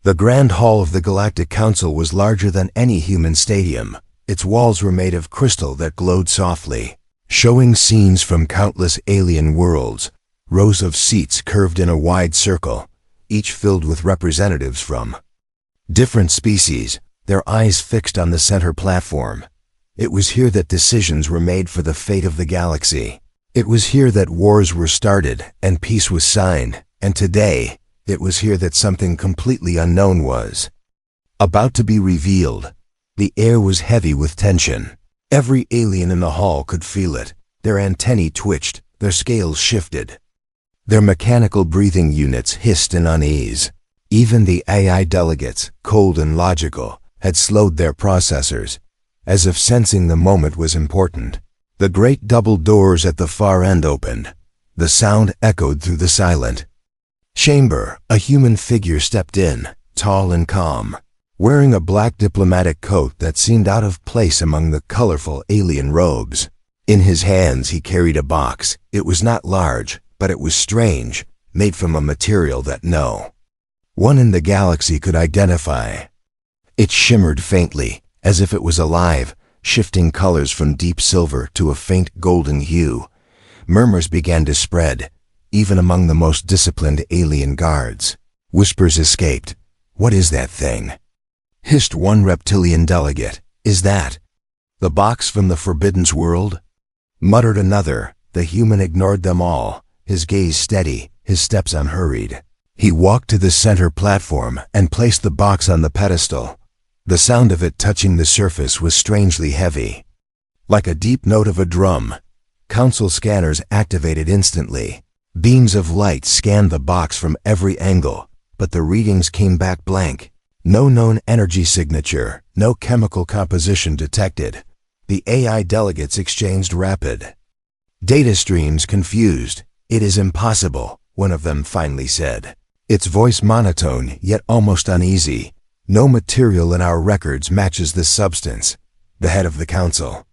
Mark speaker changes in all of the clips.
Speaker 1: The Grand Hall of the Galactic Council was larger than any human stadium. Its walls were made of crystal that glowed softly, showing scenes from countless alien worlds. Rows of seats curved in a wide circle, each filled with representatives from different species, their eyes fixed on the center platform. It was here that decisions were made for the fate of the galaxy. It was here that wars were started and peace was signed, and today, it was here that something completely unknown was about to be revealed. The air was heavy with tension. Every alien in the hall could feel it. Their antennae twitched, their scales shifted. Their mechanical breathing units hissed in unease. Even the AI delegates, cold and logical, had slowed their processors, as if sensing the moment was important. The great double doors at the far end opened. The sound echoed through the silent chamber. A human figure stepped in, tall and calm, wearing a black diplomatic coat that seemed out of place among the colorful alien robes. In his hands he carried a box. It was not large, but it was strange, made from a material that no one in the galaxy could identify. It shimmered faintly, as if it was alive, shifting colors from deep silver to a faint golden hue. Murmurs began to spread, even among the most disciplined alien guards. Whispers escaped. "What is that thing?" hissed one reptilian delegate. "Is that the box from the Forbidden World?" muttered another. The human ignored them all, his gaze steady, his steps unhurried. He walked to the center platform and placed the box on the pedestal. The sound of it touching the surface was strangely heavy, like a deep note of a drum. Council scanners activated instantly. Beams of light scanned the box from every angle, but the readings came back blank. No known energy signature, no chemical composition detected. The AI delegates exchanged rapid data streams, confused. "It is impossible," one of them finally said, its voice monotone yet almost uneasy. "No material in our records matches this substance." The head of the council,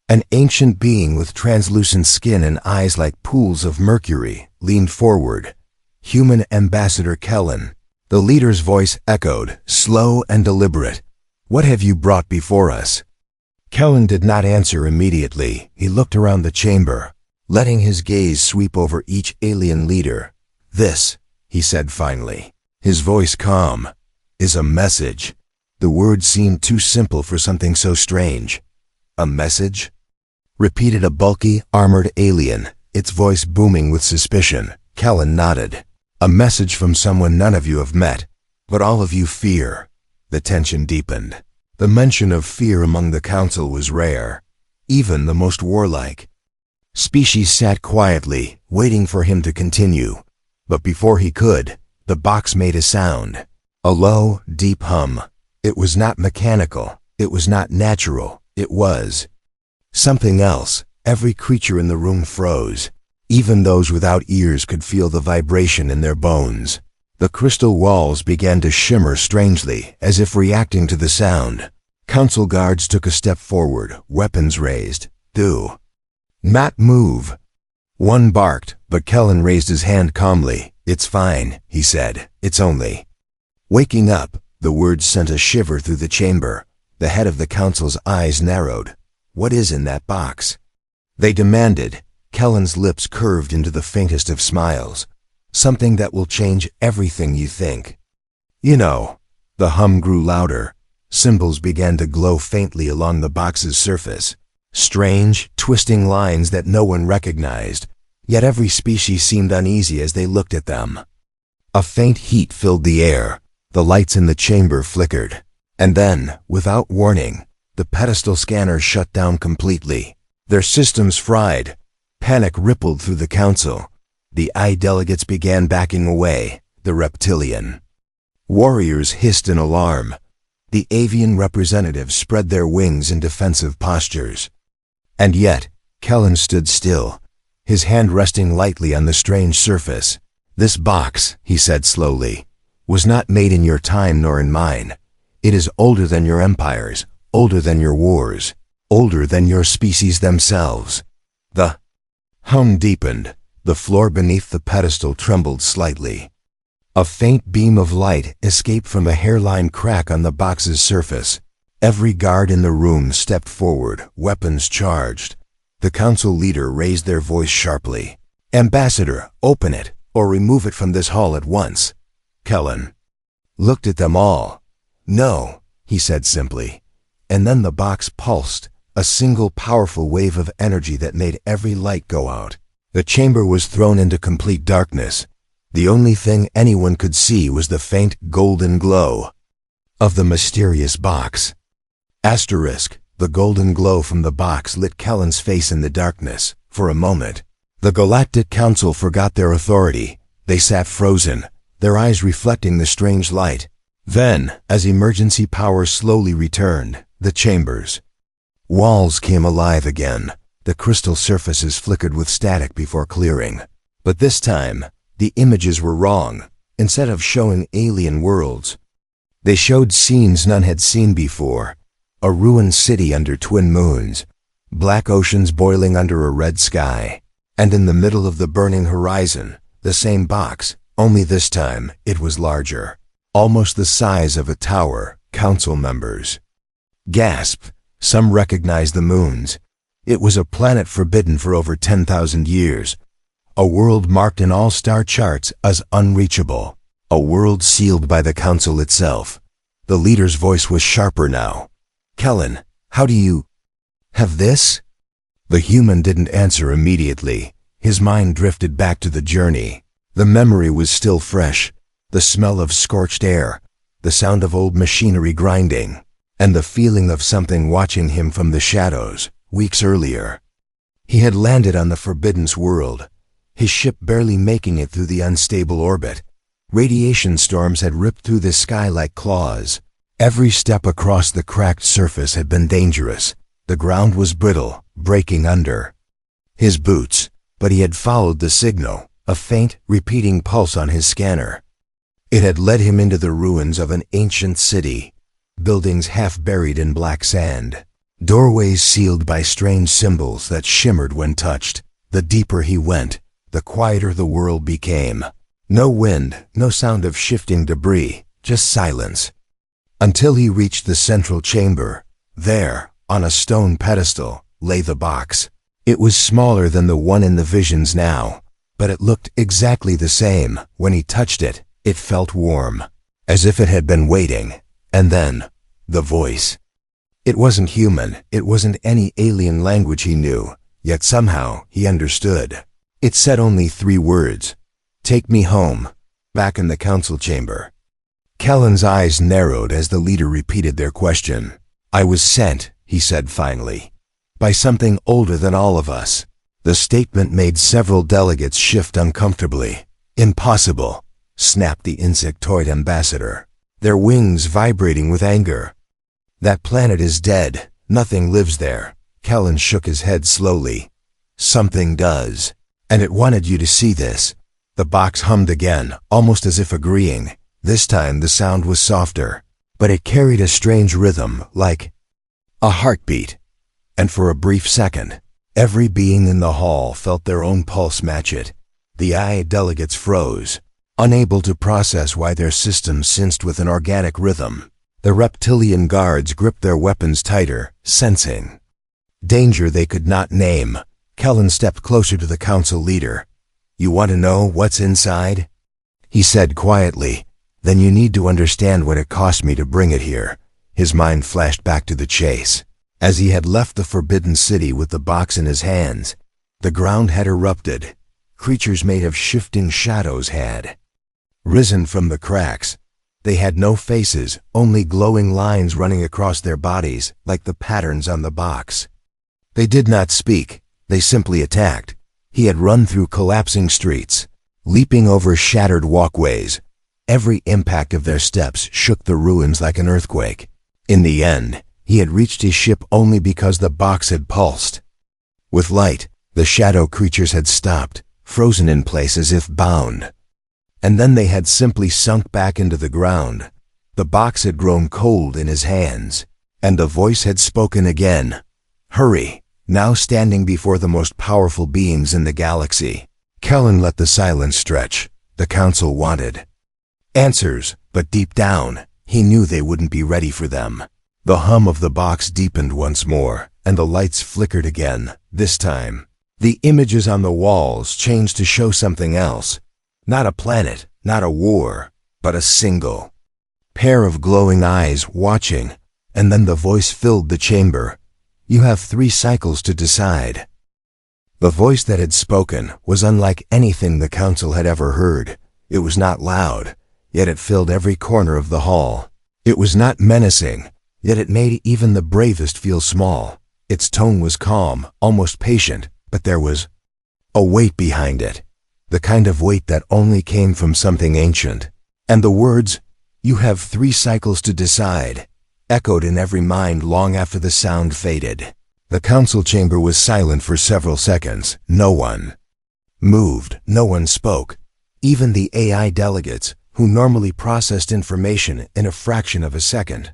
Speaker 1: an ancient being with translucent skin and eyes like pools of mercury, leaned forward. "Human Ambassador Kellen." The leader's voice echoed, slow and deliberate. "What have you brought before us?" Kellen did not answer immediately. He looked around the chamber, letting his gaze sweep over each alien leader. "This," he said finally, his voice calm, "is a message." The word seemed too simple for something so strange. "A message?" repeated a bulky, armored alien, its voice booming with suspicion. Kellen nodded. "A message from someone none of you have met, but all of you fear." The tension deepened. The mention of fear among the council was rare. Even the most warlike species sat quietly, waiting for him to continue. But before he could, the box made a sound. A low, deep hum. It was not mechanical. It was not natural. It was something else. Every creature in the room froze. Even those without ears could feel the vibration in their bones. The crystal walls began to shimmer strangely, as if reacting to the sound. Council guards took a step forward, weapons raised. "Do not move." One barked, but Kellen raised his hand calmly. "It's fine," he said. "It's only..." Waking up, the words sent a shiver through the chamber. The head of the council's eyes narrowed. "What is in that box?" they demanded. Kellen's lips curved into the faintest of smiles. "Something that will change everything you think." "You know." The hum grew louder. Symbols began to glow faintly along the box's surface. Strange, twisting lines that no one recognized. Yet every species seemed uneasy as they looked at them. A faint heat filled the air. The lights in the chamber flickered. And then, without warning, the pedestal scanners shut down completely. Their systems fried. Panic rippled through the council. The AI delegates began backing away. The reptilian warriors hissed in alarm. The avian representatives spread their wings in defensive postures. And yet, Kellen stood still, his hand resting lightly on the strange surface. "This box," he said slowly, "was not made in your time nor in mine. It is older than your empires, older than your wars, older than your species themselves." The hum deepened. The floor beneath the pedestal trembled slightly. A faint beam of light escaped from a hairline crack on the box's surface. Every guard in the room stepped forward, weapons charged. The council leader raised their voice sharply. "Ambassador, open it, or remove it from this hall at once." Kellen looked at them all. "No," he said simply. And then the box pulsed, a single powerful wave of energy that made every light go out. The chamber was thrown into complete darkness. The only thing anyone could see was the faint golden glow of the mysterious box. The golden glow from the box lit Kellen's face in the darkness. For a moment, the Galactic Council forgot their authority. They sat frozen, their eyes reflecting the strange light. Then, as emergency power slowly returned, the chamber's walls came alive again. The crystal surfaces flickered with static before clearing. But this time, the images were wrong. Instead of showing alien worlds, they showed scenes none had seen before. A ruined city under twin moons, black oceans boiling under a red sky, and in the middle of the burning horizon, the same box, only this time it was larger, almost the size of a tower. Council members gasped. Some recognized the moons. It was a planet forbidden for over 10,000 years, a world marked in all star charts as unreachable, a world sealed by the council itself. The leader's voice was sharper now. "Kellen, how do you have this?" The human didn't answer immediately. His mind drifted back to the journey. The memory was still fresh, the smell of scorched air, the sound of old machinery grinding, and the feeling of something watching him from the shadows. Weeks earlier, he had landed on the Forbidden's world, his ship barely making it through the unstable orbit. Radiation storms had ripped through the sky like claws. Every step across the cracked surface had been dangerous. The ground was brittle, breaking under his boots, but he had followed the signal, a faint, repeating pulse on his scanner. It had led him into the ruins of an ancient city, buildings half buried in black sand, doorways sealed by strange symbols that shimmered when touched. The deeper he went, the quieter the world became. No wind, no sound of shifting debris, just silence. Until he reached the central chamber. There, on a stone pedestal, lay the box. It was smaller than the one in the visions now, but it looked exactly the same. When he touched it, it felt warm, as if it had been waiting. And then, the voice. It wasn't human, it wasn't any alien language he knew, yet somehow he understood. It said only 3 words. "Take me home." Back in the council chamber, Kellen's eyes narrowed as the leader repeated their question. "I was sent," he said finally, "by something older than all of us." The statement made several delegates shift uncomfortably. "Impossible," snapped the insectoid ambassador, their wings vibrating with anger. "That planet is dead. Nothing lives there." Kellen shook his head slowly. "Something does. And it wanted you to see this." The box hummed again, almost as if agreeing. This time the sound was softer, but it carried a strange rhythm, like a heartbeat. And for a brief second, every being in the hall felt their own pulse match it. The delegates froze, unable to process why their systems sensed with an organic rhythm. The reptilian guards gripped their weapons tighter, sensing danger they could not name. Kellen stepped closer to the council leader. "You want to know what's inside?" he said quietly. "Then you need to understand what it cost me to bring it here." His mind flashed back to the chase. As he had left the Forbidden City with the box in his hands, the ground had erupted. Creatures made of shifting shadows had risen from the cracks. They had no faces, only glowing lines running across their bodies, like the patterns on the box. They did not speak, they simply attacked. He had run through collapsing streets, leaping over shattered walkways. Every impact of their steps shook the ruins like an earthquake. In the end, he had reached his ship only because the box had pulsed. With light, the shadow creatures had stopped, frozen in place as if bound. And then they had simply sunk back into the ground. The box had grown cold in his hands, and a voice had spoken again. "Hurry," now standing before the most powerful beings in the galaxy. Kellen let the silence stretch. The council wanted Answers, but deep down, he knew they wouldn't be ready for them. The hum of the box deepened once more, and the lights flickered again, this time. The images on the walls changed to show something else. Not a planet, not a war, but a single pair of glowing eyes watching, and then the voice filled the chamber. You have 3 cycles to decide. The voice that had spoken was unlike anything the council had ever heard. It was not loud, yet it filled every corner of the hall. It was not menacing, yet it made even the bravest feel small. Its tone was calm, almost patient, but there was a weight behind it, the kind of weight that only came from something ancient. And the words, "You have 3 cycles to decide," echoed in every mind long after the sound faded. The council chamber was silent for several seconds. No one moved, no one spoke. Even the AI delegates, who normally processed information in a fraction of a second,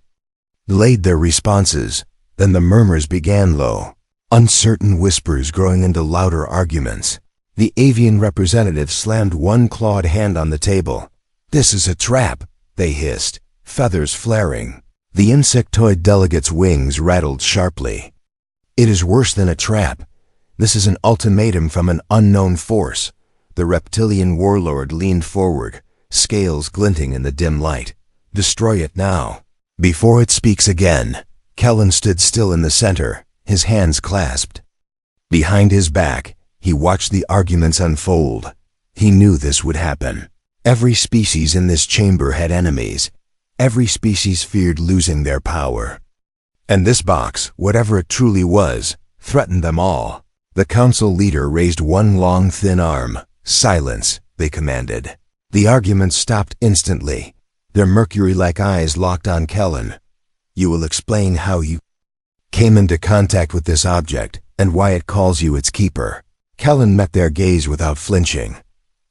Speaker 1: delayed their responses. Then the murmurs began, low, uncertain whispers growing into louder arguments. The avian representative slammed one clawed hand on the table. "This is a trap," they hissed, feathers flaring. The insectoid delegate's wings rattled sharply. "It is worse than a trap. This is an ultimatum from an unknown force." The reptilian warlord leaned forward, scales glinting in the dim light. "Destroy it now, before it speaks again." Kellen stood still in the center, his hands clasped behind his back. He watched the arguments unfold. He knew this would happen. Every species in this chamber had enemies. Every species feared losing their power. And this box, whatever it truly was, threatened them all. The council leader raised one long, thin arm. "Silence," they commanded. The arguments stopped instantly. Their mercury-like eyes locked on Kellen. "You will explain how you came into contact with this object, and why it calls you its keeper." Kellen met their gaze without flinching.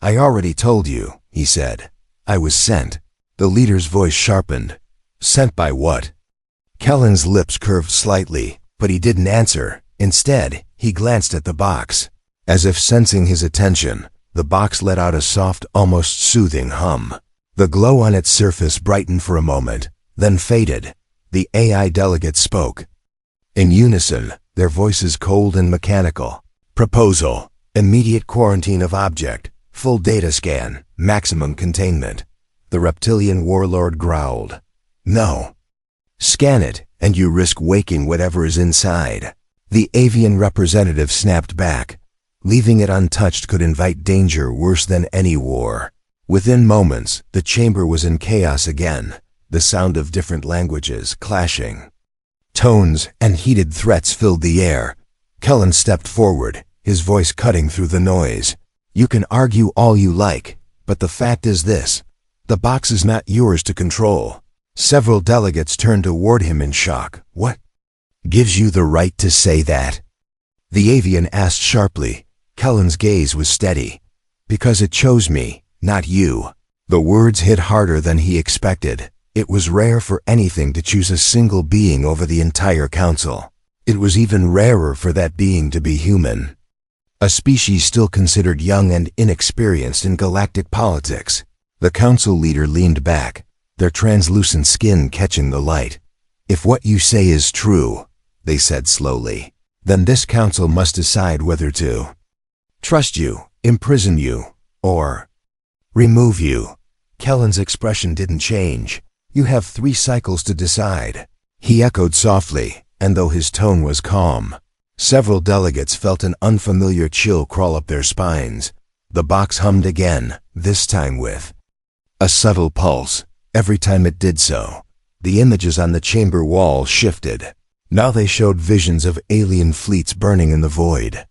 Speaker 1: "I already told you," he said. "I was sent." The leader's voice sharpened. "Sent by what?" Kellen's lips curved slightly, but he didn't answer. Instead, he glanced at the box. As if sensing his attention, the box let out a soft, almost soothing hum. The glow on its surface brightened for a moment, then faded. The AI delegate spoke. In unison, their voices cold and mechanical. "Proposal: immediate quarantine of object, full data scan, maximum containment." The reptilian warlord growled. "No. Scan it, and you risk waking whatever is inside." The avian representative snapped back. Leaving it untouched could invite danger worse than any war. Within moments, the chamber was in chaos again, the sound of different languages clashing. Tones and heated threats filled the air. Kellen stepped forward, his voice cutting through the noise. "You can argue all you like, but the fact is this: the box is not yours to control." Several delegates turned toward him in shock. "What gives you the right to say that?" The avian asked sharply. Kellen's gaze was steady. "Because it chose me, not you." The words hit harder than he expected. It was rare for anything to choose a single being over the entire council. It was even rarer for that being to be human. A species still considered young and inexperienced in galactic politics. The council leader leaned back, their translucent skin catching the light. "If what you say is true," they said slowly, "then this council must decide whether to trust you, imprison you, or remove you." Kellen's expression didn't change. "You have 3 cycles to decide," he echoed softly, and though his tone was calm, several delegates felt an unfamiliar chill crawl up their spines. The box hummed again, this time with a subtle pulse. Every time it did so, the images on the chamber wall shifted. Now they showed visions of alien fleets burning in the void,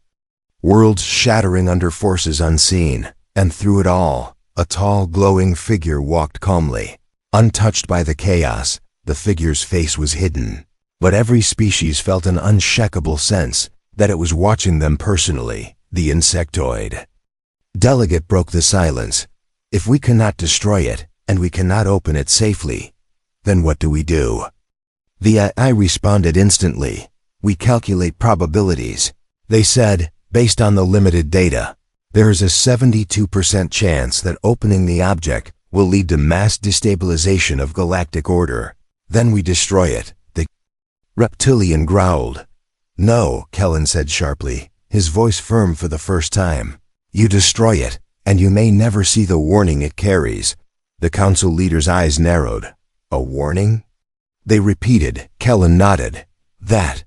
Speaker 1: worlds shattering under forces unseen, and through it all, a tall, glowing figure walked calmly. Untouched by the chaos, the figure's face was hidden, but every species felt an unshakable sense that it was watching them personally. The insectoid delegate broke the silence. "If we cannot destroy it, and we cannot open it safely, then what do we do?" The AI responded instantly. "We calculate probabilities." They said, "Based on the limited data, there is a 72% chance that opening the object will lead to mass destabilization of galactic order. Then we destroy it, the reptilian growled. No, Kellen said sharply, his voice firm for the first time. You destroy it, and you may never see the warning it carries. The council leader's eyes narrowed. A warning? They repeated. Kellen nodded. That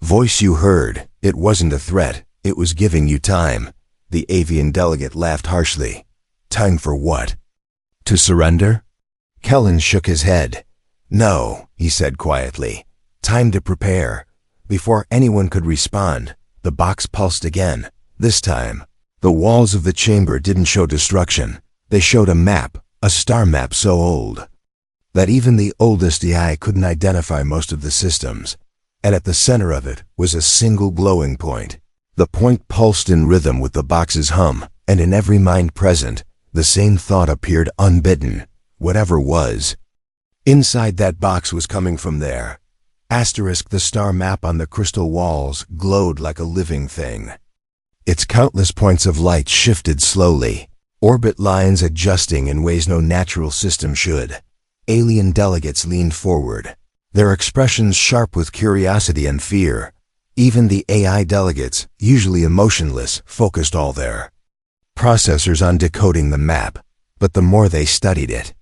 Speaker 1: voice you heard, it wasn't a threat, it was giving you time. The avian delegate laughed harshly. Time for what? To surrender? Kellen shook his head. No, he said quietly. Time to prepare. Before anyone could respond, the box pulsed again. This time, the walls of the chamber didn't show destruction. They showed a map, a star map so old that even the oldest AI couldn't identify most of the systems. And at the center of it was a single glowing point. The point pulsed in rhythm with the box's hum, and in every mind present, the same thought appeared unbidden. Whatever was inside that box was coming from there. Asterisk, the star map on the crystal walls glowed like a living thing. Its countless points of light shifted slowly, orbit lines adjusting in ways no natural system should. Alien delegates leaned forward, their expressions sharp with curiosity and fear. Even the AI delegates, usually emotionless, focused all their processors on decoding the map. But the more they studied it,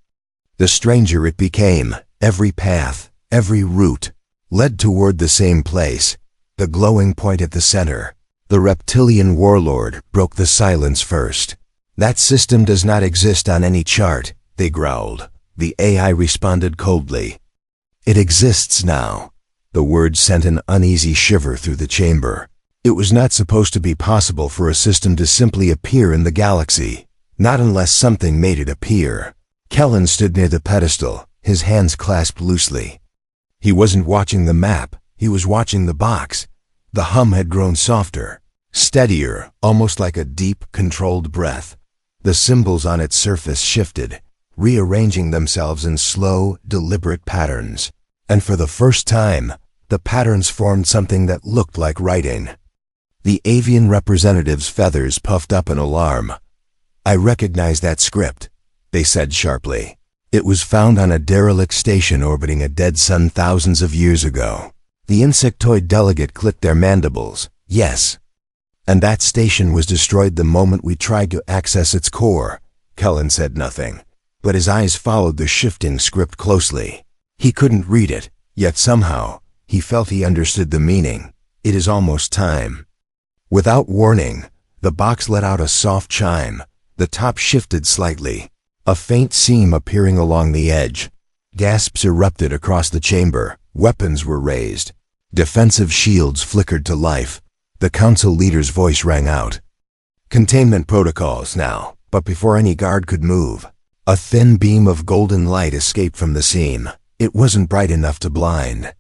Speaker 1: the stranger it became. Every path, every route, led toward the same place, the glowing point at the center. The reptilian warlord broke the silence first. That system does not exist on any chart, they growled. The AI responded coldly. It exists now. The word sent an uneasy shiver through the chamber. It was not supposed to be possible for a system to simply appear in the galaxy, not unless something made it appear. Kellen stood near the pedestal, his hands clasped loosely. He wasn't watching the map, he was watching the box. The hum had grown softer, steadier, almost like a deep, controlled breath. The symbols on its surface shifted, rearranging themselves in slow, deliberate patterns. And for the first time, the patterns formed something that looked like writing. The avian representative's feathers puffed up in alarm. I recognize that script, they said sharply. It was found on a derelict station orbiting a dead sun thousands of years ago. The insectoid delegate clicked their mandibles. Yes. And that station was destroyed the moment we tried to access its core. Kellen said nothing, but his eyes followed the shifting script closely. He couldn't read it, yet somehow, he felt he understood the meaning. It is almost time. Without warning, the box let out a soft chime. The top shifted slightly, a faint seam appearing along the edge. Gasps erupted across the chamber. Weapons were raised. Defensive shields flickered to life. The council leader's voice rang out. Containment protocols now. But before any guard could move, a thin beam of golden light escaped from the seam. It wasn't bright enough to blind,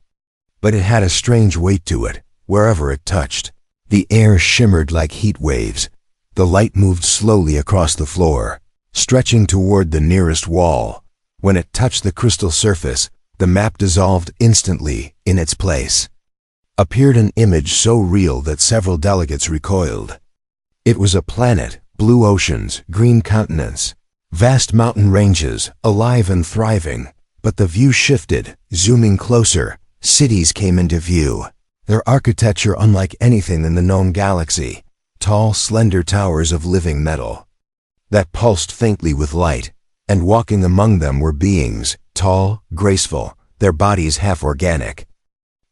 Speaker 1: but it had a strange weight to it, wherever it touched. The air shimmered like heat waves. The light moved slowly across the floor, stretching toward the nearest wall. When it touched the crystal surface, the map dissolved instantly. In its place appeared an image so real that several delegates recoiled. It was a planet, blue oceans, green continents, vast mountain ranges, alive and thriving. But the view shifted, zooming closer. Cities came into view, their architecture unlike anything in the known galaxy. Tall, slender towers of living metal that pulsed faintly with light, and walking among them were beings, tall, graceful, their bodies half organic,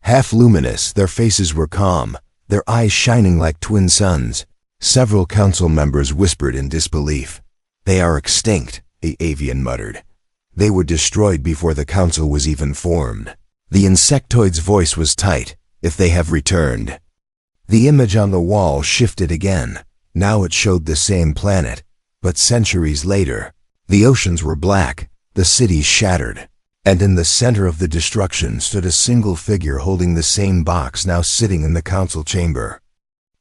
Speaker 1: half luminous. Their faces were calm, their eyes shining like twin suns. Several council members whispered in disbelief. They are extinct, the avian muttered. They were destroyed before the council was even formed. The insectoid's voice was tight. If they have returned. The image on the wall shifted again. Now it showed the same planet, but centuries later. The oceans were black, the cities shattered, and in the center of the destruction stood a single figure holding the same box now sitting in the council chamber.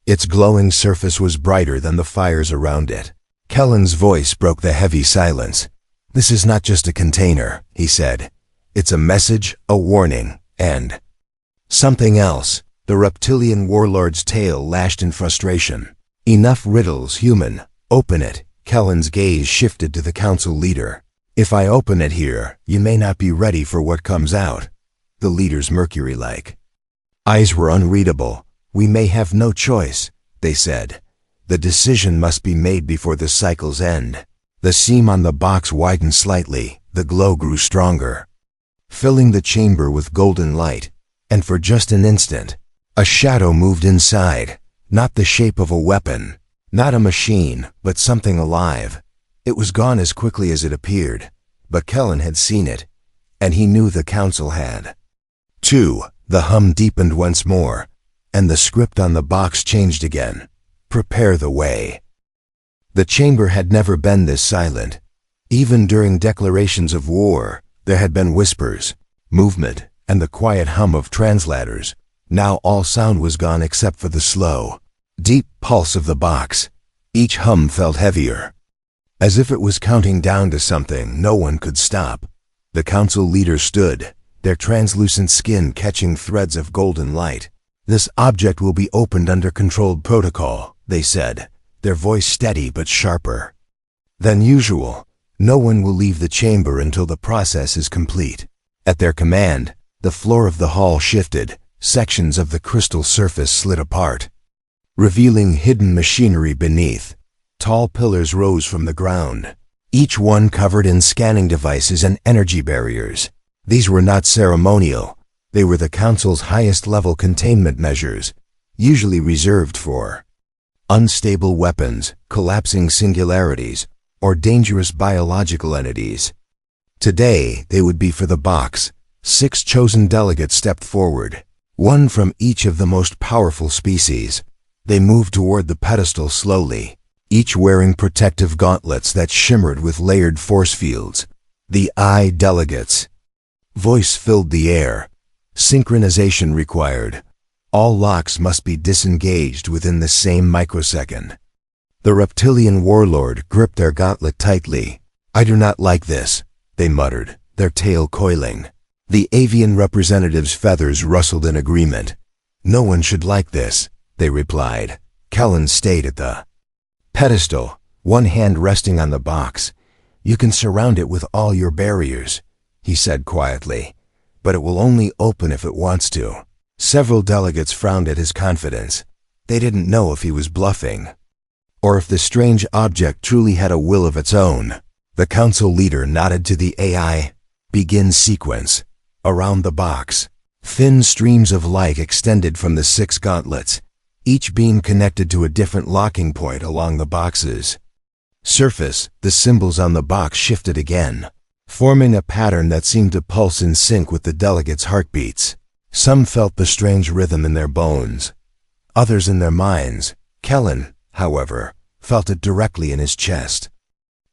Speaker 1: Its glowing surface was brighter than the fires around it. Kellen's voice broke the heavy silence. This is not just a container, he said. It's a message, a warning, and something else. The reptilian warlord's tail lashed in frustration. Enough riddles, human. Open it. Kellen's gaze shifted to the council leader. If I open it here, you may not be ready for what comes out. The leaders Mercury-like eyes were unreadable. We may have no choice, they said. The decision must be made before the cycle's end. The seam on the box widened slightly. The glow grew stronger, filling the chamber with golden light. And for just an instant, a shadow moved inside. Not the shape of a weapon, not a machine, but something alive. It was gone as quickly as it appeared, but Kellen had seen it, and he knew the council had. 2. The hum deepened once more, and the script on the box changed again. Prepare the way. The chamber had never been this silent. Even during declarations of war, there had been whispers, movement, and the quiet hum of translators. Now all sound was gone except for the slow, deep pulse of the box. Each hum felt heavier, as if it was counting down to something no one could stop. The council leaders stood, their translucent skin catching threads of golden light. This object will be opened under controlled protocol, they said, their voice steady but sharper than usual. No one will leave the chamber until the process is complete. At their command, the floor of the hall shifted. Sections of the crystal surface slid apart, revealing hidden machinery beneath. Tall pillars rose from the ground, each one covered in scanning devices and energy barriers. These were not ceremonial. They were the council's highest-level containment measures, usually reserved for unstable weapons, collapsing singularities, or dangerous biological entities. Today, they would be for the box. 6 chosen delegates stepped forward, one from each of the most powerful species. They moved toward the pedestal slowly, each wearing protective gauntlets that shimmered with layered force fields. The I delegates. Voice filled the air. Synchronization required. All locks must be disengaged within the same microsecond. The reptilian warlord gripped their gauntlet tightly. I do not like this, they muttered, their tail coiling. The avian representative's feathers rustled in agreement. No one should like this, they replied. Kellen stayed at the pedestal, one hand resting on the box. You can surround it with all your barriers, he said quietly, but it will only open if it wants to. Several delegates frowned at his confidence. They didn't know if he was bluffing, or if the strange object truly had a will of its own. The council leader nodded to the AI. Begin sequence. Around the box, thin streams of light extended from the 6 gauntlets, each beam connected to a different locking point along the box's surface. The symbols on the box shifted again, forming a pattern that seemed to pulse in sync with the delegates' heartbeats. Some felt the strange rhythm in their bones, others in their minds. Kellen, however, felt it directly in his chest,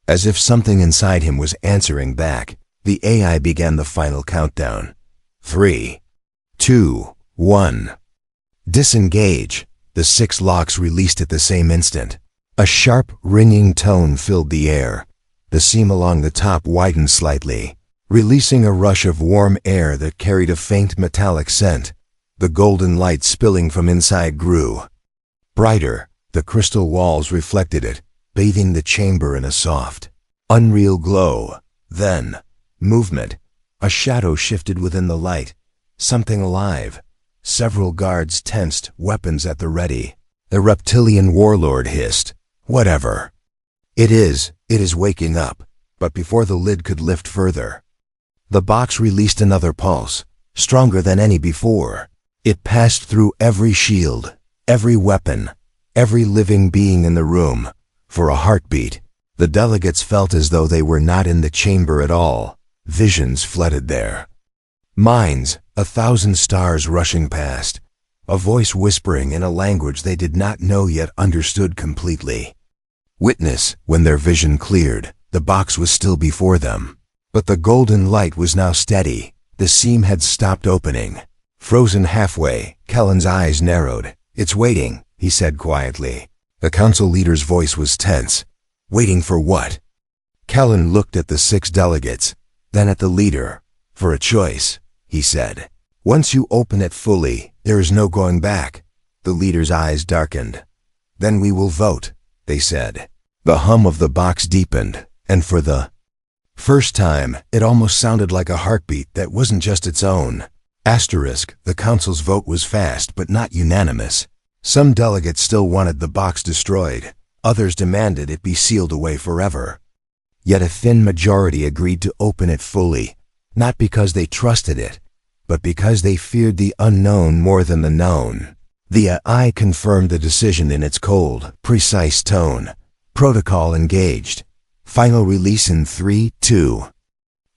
Speaker 1: as if something inside him was answering back. The AI began the final countdown. 3, 2, 1. Disengage. The 6 locks released at the same instant. A sharp, ringing tone filled the air. The seam along the top widened slightly, releasing a rush of warm air that carried a faint metallic scent. The golden light spilling from inside grew brighter. The crystal walls reflected it, bathing the chamber in a soft, unreal glow. Then, movement. A shadow shifted within the light. Something alive. Several guards tensed, weapons at the ready. The reptilian warlord hissed, "Whatever. It is waking up." But before the lid could lift further, the box released another pulse, stronger than any before. It passed through every shield, every weapon, every living being in the room. For a heartbeat, the delegates felt as though they were not in the chamber at all. Visions flooded their minds, 1,000 stars rushing past, a voice whispering in a language they did not know yet understood completely. Witness, when their vision cleared, the box was still before them. But the golden light was now steady. The seam had stopped opening. Frozen halfway, Kellen's eyes narrowed. "It's waiting," he said quietly. The council leader's voice was tense. Waiting for what? Kellen looked at the 6 delegates, then at the leader. "For a choice," he said. "Once you open it fully, there is no going back." The leader's eyes darkened. "Then we will vote," they said. The hum of the box deepened, and for the First time, it almost sounded like a heartbeat that wasn't just its own. Asterisk, the council's vote was fast but not unanimous. Some delegates still wanted the box destroyed. Others demanded it be sealed away forever. Yet a thin majority agreed to open it fully, not because they trusted it, but because they feared the unknown more than the known. The AI confirmed the decision in its cold, precise tone. Protocol engaged. Final release in 3, 2,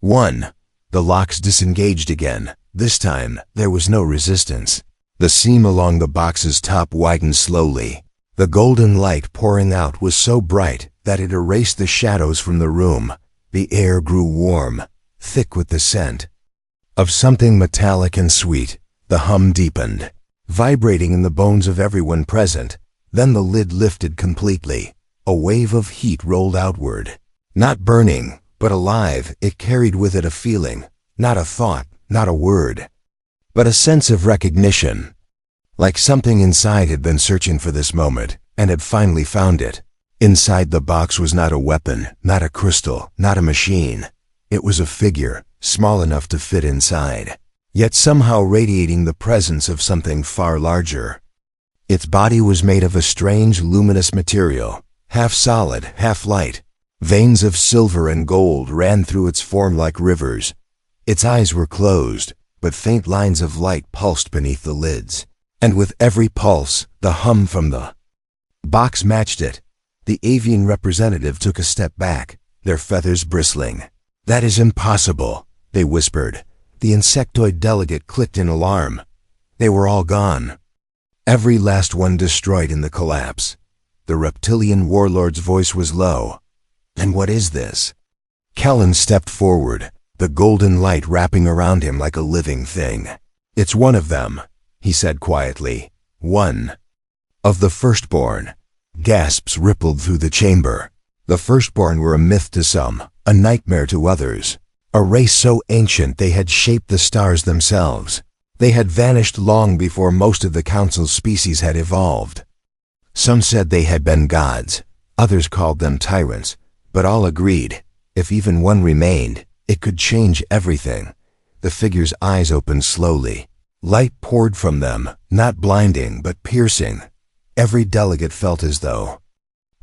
Speaker 1: 1. The locks disengaged again. This time, there was no resistance. The seam along the box's top widened slowly. The golden light pouring out was so bright that it erased the shadows from the room. The air grew warm, thick with the scent of something metallic and sweet. The hum deepened, vibrating in the bones of everyone present. Then the lid lifted completely. A wave of heat rolled outward. Not burning, but alive. It carried with it a feeling, not a thought, not a word, but a sense of recognition. Like something inside had been searching for this moment, and had finally found it. Inside the box was not a weapon, not a crystal, not a machine. It was a figure, small enough to fit inside, yet somehow radiating the presence of something far larger. Its body was made of a strange, luminous material, half solid, half light. Veins of silver and gold ran through its form like rivers. Its eyes were closed, but faint lines of light pulsed beneath the lids. And with every pulse, the hum from the box matched it. The avian representative took a step back, their feathers bristling. "That is impossible," they whispered. The insectoid delegate clicked in alarm. They were all gone. Every last one destroyed in the collapse. The reptilian warlord's voice was low. "And what is this?" Kellen stepped forward, the golden light wrapping around him like a living thing. "It's one of them," he said quietly. "One of the firstborn." Gasps rippled through the chamber. The firstborn were a myth to some, a nightmare to others. A race so ancient they had shaped the stars themselves. They had vanished long before most of the council's species had evolved. Some said they had been gods. Others called them tyrants. But all agreed, if even one remained, it could change everything. The figure's eyes opened slowly. Light poured from them, not blinding but piercing. Every delegate felt as though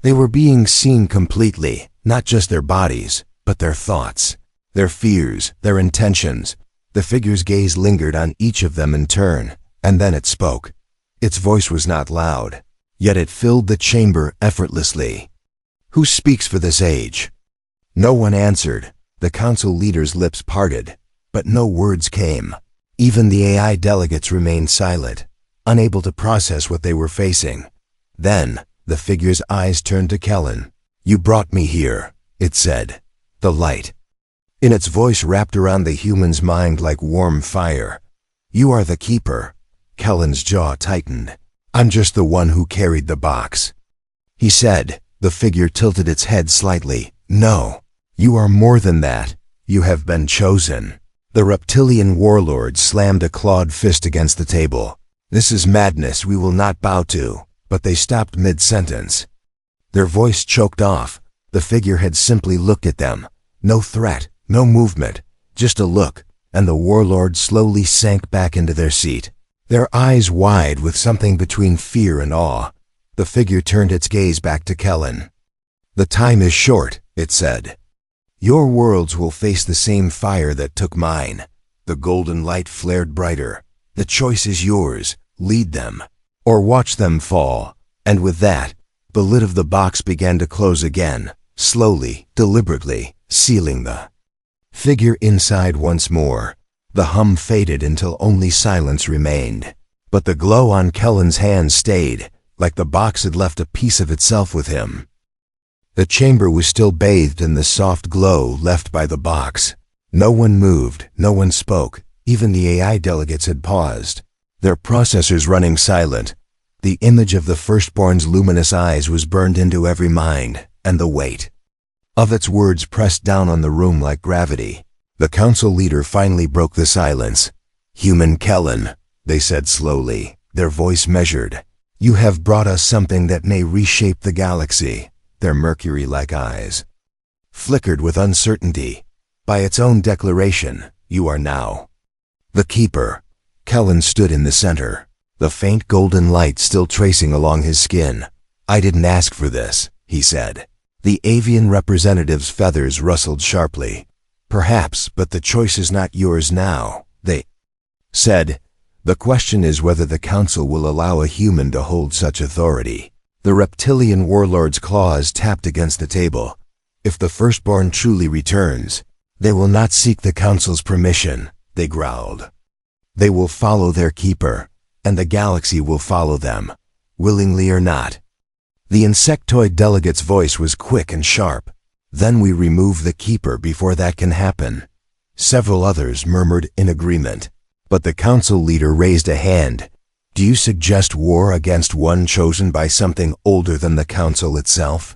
Speaker 1: they were being seen completely, not just their bodies, but their thoughts, their fears, their intentions. The figure's gaze lingered on each of them in turn, and then it spoke. Its voice was not loud, yet it filled the chamber effortlessly. "Who speaks for this age?" No one answered. The council leader's lips parted, but no words came. Even the AI delegates remained silent, unable to process what they were facing. Then, the figure's eyes turned to Kellen. "You brought me here," it said. The light in its voice wrapped around the human's mind like warm fire. "You are the keeper." Kellen's jaw tightened. "I'm just the one who carried the box," he said. The figure tilted its head slightly. "No, you are more than that. You have been chosen." The reptilian warlord slammed a clawed fist against the table. "This is madness we will not bow to." But they stopped mid-sentence. Their voice choked off. The figure had simply looked at them. No threat, no movement, just a look, and the warlord slowly sank back into their seat, their eyes wide with something between fear and awe. The figure turned its gaze back to Kellen. "The time is short," it said. "Your worlds will face the same fire that took mine." The golden light flared brighter. "The choice is yours. Lead them, or watch them fall." And with that, the lid of the box began to close again, slowly, deliberately, sealing the figure inside once more. The hum faded until only silence remained. But the glow on Kellen's hands stayed, like the box had left a piece of itself with him. The chamber was still bathed in the soft glow left by the box. No one moved, no one spoke. Even the AI delegates had paused, their processors running silent. The image of the firstborn's luminous eyes was burned into every mind, and the weight of its words pressed down on the room like gravity. The council leader finally broke the silence. "Human Kellen," they said slowly, their voice measured. "You have brought us something that may reshape the galaxy." Their mercury-like eyes flickered with uncertainty. By its own declaration, you are now the Keeper. Kellen stood in the center, the faint golden light still tracing along his skin. I didn't ask for this, he said. The avian representative's feathers rustled sharply. Perhaps, but the choice is not yours now, they said. The question is whether the council will allow a human to hold such authority. The reptilian warlord's claws tapped against the table. If the firstborn truly returns, they will not seek the council's permission, they growled. They will follow their keeper, and the galaxy will follow them, willingly or not. The insectoid delegate's voice was quick and sharp. Then we remove the keeper before that can happen. Several others murmured in agreement, but the council leader raised a hand. Do you suggest war against one chosen by something older than the council itself?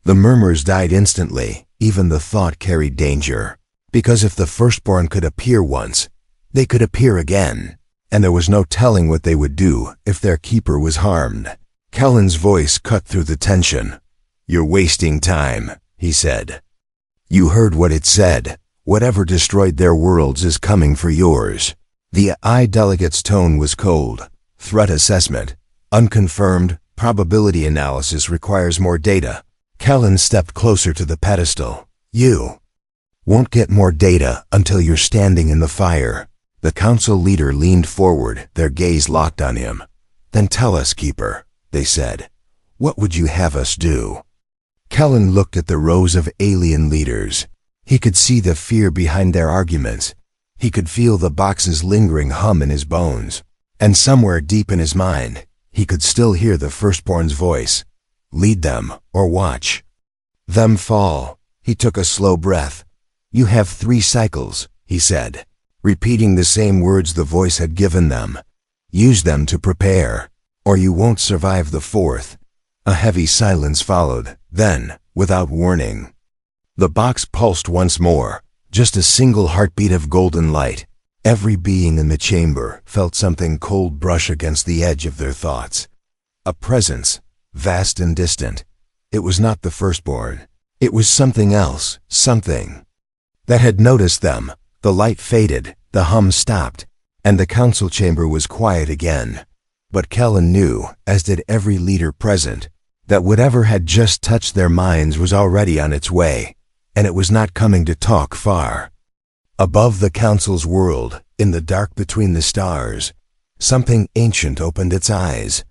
Speaker 1: The murmurs died instantly. Even the thought carried danger, because if the firstborn could appear once, they could appear again, and there was no telling what they would do if their keeper was harmed. Kellen's voice cut through the tension. You're wasting time, he said. You heard what it said. Whatever destroyed their worlds is coming for yours. The I delegate's tone was cold. Threat assessment. Unconfirmed. Probability analysis requires more data. Kellen stepped closer to the pedestal. You won't get more data until you're standing in the fire. The council leader leaned forward, their gaze locked on him. Then tell us, Keeper, they said. What would you have us do? Kellen looked at the rows of alien leaders. He could see the fear behind their arguments. He could feel the box's lingering hum in his bones. And somewhere deep in his mind, he could still hear the firstborn's voice. Lead them, or watch them fall. He took a slow breath. You have 3 cycles, he said, repeating the same words the voice had given them. Use them to prepare, or you won't survive the 4th. A heavy silence followed. Then, without warning, the box pulsed once more, just a single heartbeat of golden light. Every being in the chamber felt something cold brush against the edge of their thoughts. A presence, vast and distant. It was not the firstborn. It was something else, something that had noticed them. The light faded, the hum stopped, and the council chamber was quiet again. But Kellen knew, as did every leader present, that whatever had just touched their minds was already on its way, and it was not coming to talk far. Above the council's world, in the dark between the stars, something ancient opened its eyes.